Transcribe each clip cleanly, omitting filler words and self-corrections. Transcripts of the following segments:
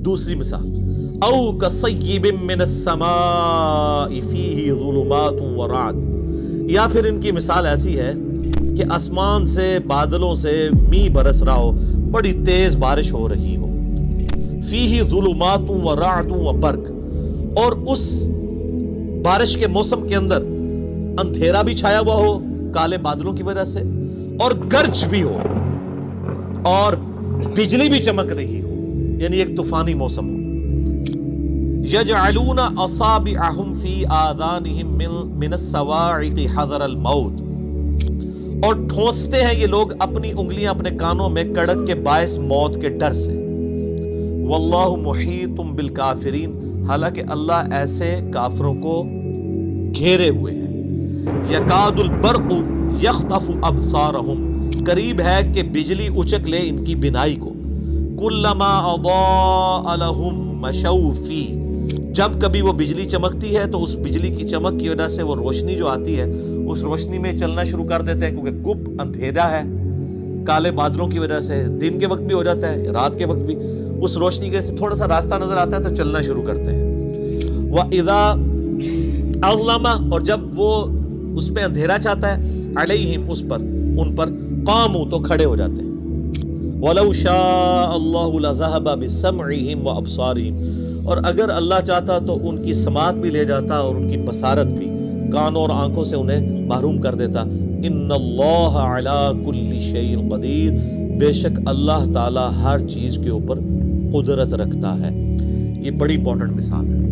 دوسری مثال او کصیب من السماء فیہ ظلمات ورعد، یا پھر ان کی مثال ایسی ہے کہ آسمان سے بادلوں سے می برس رہا ہو، بڑی تیز بارش ہو رہی ہو، فیہ ظلمات ورعد وبرق، اور اس بارش کے موسم کے اندر اندھیرا بھی چھایا ہوا ہو کالے بادلوں کی وجہ سے، اور گرج بھی ہو، اور بجلی بھی چمک رہی ہو، یعنی ایک طوفانی موسم ہو. یجعلون اصابعہم فی آذانہم من الصواعق حذر الموت، اور ٹھونستے ہیں یہ لوگ اپنی انگلیاں اپنے کانوں میں کڑک کے باعث موت کے ڈر سے. واللہ محیط بالکافرین، حالانکہ اللہ ایسے کافروں کو گھیرے ہوئے ہے. یکاد البرق یخطف ابصارہم، قریب ہے کہ بجلی اچک لے ان کی بینائی کو. کلما اضاء لہم مشوا فیہ، جب کبھی وہ بجلی چمکتی ہے تو اس بجلی کی چمک کی وجہ سے وہ روشنی جو آتی ہے اس روشنی میں چلنا شروع کر دیتے ہیں، کیونکہ گپ اندھیرا ہے کالے بادلوں کی وجہ سے، دن کے وقت بھی ہو جاتا ہے رات کے وقت بھی، اس روشنی کے سے تھوڑا سا راستہ نظر آتا ہے تو چلنا شروع کرتے ہیں. وَإِذَا أَظْلَمَ، اور جب وہ اس پہ اندھیرا چاہتا ہے، علیہم اس پر، ان پر، قاموا تو کھڑے ہو جاتے ہیں. وَلَوْ شَاءَ اللَّهُ لَذَهَبَ بِسَمْعِهِمْ وَأَبْصَارِهِمْ، اور اگر اللہ چاہتا تو ان کی سماعت بھی لے جاتا اور ان کی بصارت بھی، کانوں اور آنکھوں سے انہیں محروم کر دیتا. ان اللہ علی کل شیء قدیر، بے شک اللہ تعالی ہر چیز کے اوپر قدرت رکھتا ہے. یہ بڑی امپورٹنٹ مثال ہے.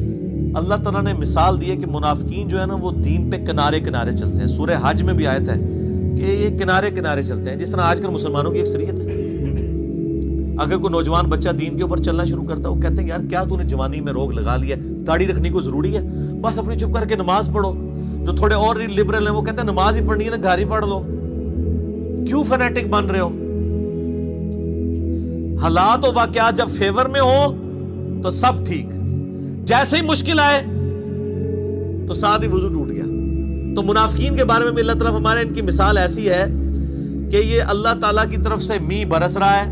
اللہ تعالیٰ نے مثال دی ہے کہ منافقین جو ہے نا وہ دین پہ کنارے کنارے چلتے ہیں. سورہ حج میں بھی آیت ہے کہ یہ کنارے کنارے چلتے ہیں، جس طرح آج کل مسلمانوں کی اکثریت ہے. اگر کوئی نوجوان بچہ دین کے اوپر چلنا شروع کرتا ہے، وہ کہتے ہیں یار کیا تو نے جوانی میں روگ لگا لیا ہے، داڑھی رکھنی کو ضروری ہے، بس اپنی چپ کر کے نماز پڑھو. جو تھوڑے اور لبرل ہیں وہ کہتے ہیں نماز ہی پڑھنی ہے نا، گھر ہی پڑھ لو، کیوں فنیٹک بن رہے ہو. حالات و واقعات جب فیور میں ہو تو سب ٹھیک، جیسے ہی مشکل آئے تو ساتھ ہی وضو ٹوٹ گیا. تو منافقین کے بارے میں بھی اللہ تعالیٰ ہمارے ان کی مثال ایسی ہے کہ یہ اللہ تعالیٰ کی طرف سے می برس رہا ہے،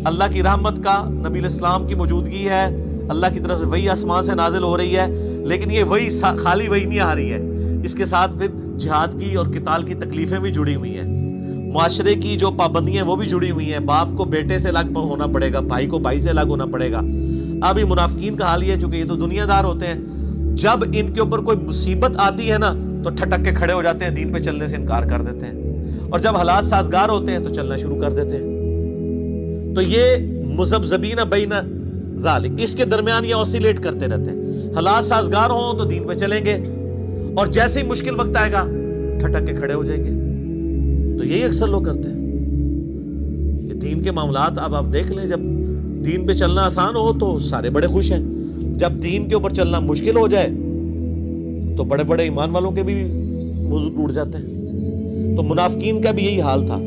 اللہ کی رحمت کا، نبی الاسلام کی موجودگی ہے، اللہ کی طرف سے وحی آسمان سے نازل ہو رہی ہے، لیکن یہ وحی خالی وحی نہیں آ رہی ہے، اس کے ساتھ پھر جہاد کی اور قتال کی تکلیفیں بھی جڑی ہوئی ہیں، معاشرے کی جو پابندیاں وہ بھی جڑی ہوئی ہیں. باپ کو بیٹے سے الگ ہونا پڑے گا، بھائی کو بھائی سے الگ ہونا پڑے گا. اب یہ منافقین کا حال یہ ہے، چونکہ یہ تو دنیا دار ہوتے ہیں، جب ان کے اوپر کوئی مصیبت آتی ہے نا تو ٹھٹک کے کھڑے ہو جاتے ہیں، دین پہ چلنے سے انکار کر دیتے ہیں، اور جب حالات سازگار ہوتے ہیں تو چلنا شروع کر دیتے ہیں. تو یہ مذبذبین بین ذالک، اس کے درمیان یہ اوسیلیٹ کرتے رہتے ہیں. حالات سازگار ہوں تو دین پہ چلیں گے، اور جیسے ہی مشکل وقت آئے گا ٹھٹک کے کھڑے ہو جائیں گے. تو یہی اکثر لوگ کرتے ہیں. یہ دین کے معاملات اب آپ دیکھ لیں، جب دین پہ چلنا آسان ہو تو سارے بڑے خوش ہیں، جب دین کے اوپر چلنا مشکل ہو جائے تو بڑے بڑے ایمان والوں کے بھی وضو ٹوٹ جاتے ہیں. تو منافقین کا بھی یہی حال تھا.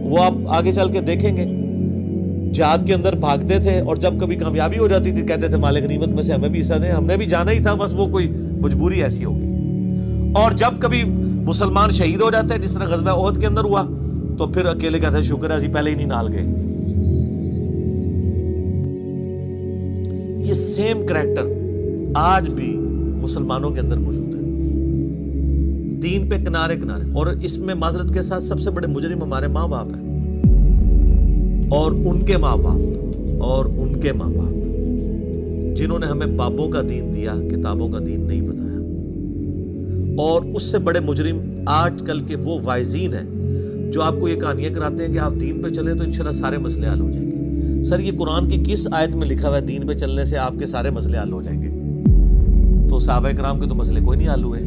وہ آپ آگے چل کے دیکھیں گے، جہاد کے اندر بھاگتے تھے، اور جب کبھی کامیابی ہو جاتی تھی کہتے تھے مال غنیمت میں سے ہمیں بھی حصہ دیں، ہم نے بھی جانا ہی تھا، بس وہ کوئی مجبوری ایسی ہو گئی. اور جب کبھی مسلمان شہید ہو جاتے ہیں، جس طرح غزوہ احد کے اندر ہوا، تو پھر اکیلے کہتے ہیں شکر ہے اسی پہلے ہی نہیں نال گئے. یہ سیم کریکٹر آج بھی مسلمانوں کے اندر موجود ہے، دین پہ کنارے کنارے. اور اس میں معذرت کے ساتھ سب سے بڑے مجرم ہمارے ماں باپ ہیں، اور ان کے ماں باپ، اور ان کے ماں باپ، جنہوں نے ہمیں بابوں کا دین دیا، کتابوں کا دین نہیں بتایا. اور اس سے بڑے مجرم آج کل کے وہ واعظین ہیں جو آپ کو یہ کہانیاں کراتے ہیں کہ آپ دین پہ چلیں تو انشاءاللہ سارے مسئلے حل ہو جائیں گے. سر یہ قرآن کی کس آیت میں لکھا ہوا ہے دین پہ چلنے سے آپ کے سارے مسئلے حل ہو جائیں گے؟ تو صحابہ کرام کے تو مسئلے کوئی نہیں حل ہوئے،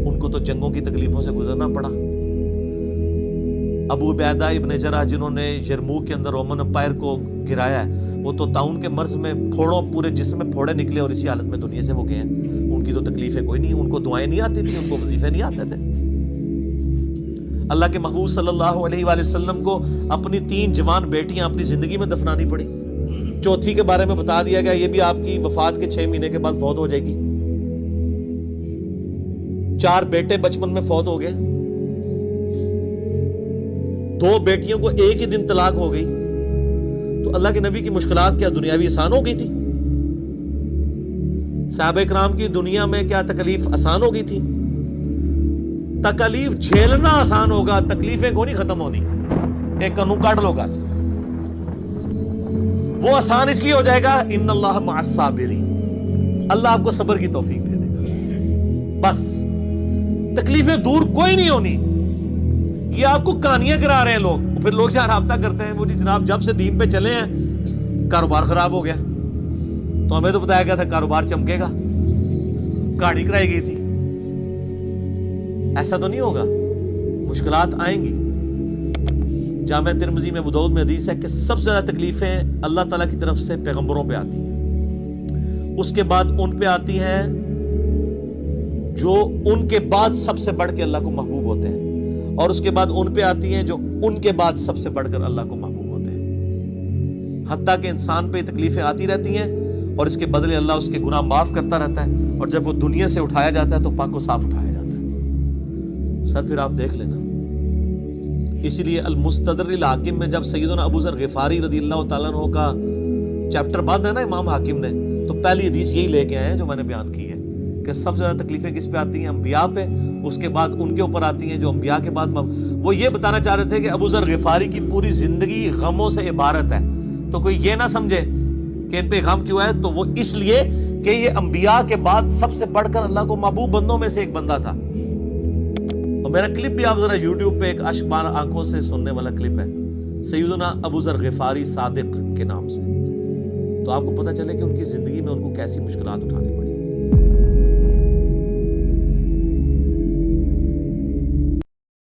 ان کو تو جنگوں کی تکلیفوں سے گزرنا پڑا. ابو عبیدہ ابن جرح جنہوں نے یرموک کے اندر رومن امپائر کو گرایا ہے، وہ تو طاعون کے مرض میں پھوڑوں پورے جسم میں پھوڑے نکلے اور اسی حالت میں دنیا سے وہ گئے ہیں. ان کی تو تکلیفیں کوئی نہیں، ان کو دعائیں نہیں آتی تھیں، ان کو وظیفے نہیں آتے تھے. اللہ کے محبوب صلی اللہ علیہ وآلہ وسلم کو اپنی 3 جوان بیٹیاں اپنی زندگی میں دفنانی پڑی. چوتھی کے بارے میں بتا دیا گیا یہ بھی آپ کی وفات کے 6 مہینے کے بعد فوت ہو جائے گی. 4 بیٹے بچپن میں فوت ہو گئے، 2 بیٹیوں کو ایک ہی دن طلاق ہو گئی. تو تو اللہ کے نبی کی مشکلات کیا دنیاوی آسان ہو گئی تھی؟ صحابہ کرام کی دنیا میں کیا تکلیف آسان ہو گئی تھی؟ تکلیف جھیلنا آسان ہوگا، تکلیفیں کو نہیں ختم ہونی. ایک کنو کاٹ لو گا، وہ آسان اس لیے ہو جائے گا ان اللہ مع الصابرین، اللہ آپ کو صبر کی توفیق دے دے گا. بس تکلیفیں دور کوئی نہیں ہونی. یہ آپ کو کہانیاں کرا رہے ہیں لوگ، پھر لوگ یہاں رابطہ کرتے ہیں وہ جی جناب جب سے دین پہ چلے ہیں کاروبار خراب ہو گیا. تو ہمیں تو بتایا گیا تھا کاروبار چمکے گا، گاڑی کرائی گئی تھی. ایسا تو نہیں ہوگا، مشکلات آئیں گی. جامع ترمذی میں ابو داؤد میں حدیث ہے کہ سب سے زیادہ تکلیفیں اللہ تعالیٰ کی طرف سے پیغمبروں پہ آتی ہیں، اس کے بعد ان پہ آتی ہیں جو ان کے بعد سب سے بڑھ کے اللہ کو محبوب ہوتے ہیں، اور اس کے بعد ان پہ آتی ہیں جو ان کے بعد سب سے بڑھ کر اللہ کو محبوب ہوتے ہیں. حتیٰ کہ انسان پہ تکلیفیں آتی رہتی ہیں اور اس کے بدلے اللہ اس کے گناہ معاف کرتا رہتا ہے، اور جب وہ دنیا سے اٹھایا جاتا ہے تو پاک و صاف اٹھایا جاتا ہے. سر پھر آپ دیکھ لینا. اسی لیے المستدرک الحاکم میں جب سیدنا ابو ذر غفاری رضی اللہ تعالیٰ عنہ کا چیپٹر باندھا ہے نا امام حاکم نے، تو پہلی حدیث یہی لے کے آئے ہیں جو میں نے بیان کی ہے کہ سب سے زیادہ تکلیفیں کس پہ آتی ہیں؟ انبیاء پہ، اس کے بعد ان کے اوپر آتی ہیں جو انبیاء کے بعد. وہ یہ بتانا چاہ رہے تھے کہ ابو ذر غفاری کی پوری زندگی غموں سے عبارت ہے، تو کوئی یہ نہ سمجھے کہ ان پہ غم کیوں ہے، تو وہ اس لیے کہ یہ انبیاء کے بعد سب سے بڑھ کر اللہ کو محبوب بندوں میں سے ایک بندہ تھا. اور میرا کلپ بھی آپ ذرا یوٹیوب پہ ایک اشک بار آنکھوں سے سننے والا کلپ ہے سیدنا ابو ذر غفاری صادق کے نام سے، تو آپ کو پتہ چلے کہ ان کی زندگی میں ان کو کیسی مشکلات اٹھانی پڑی.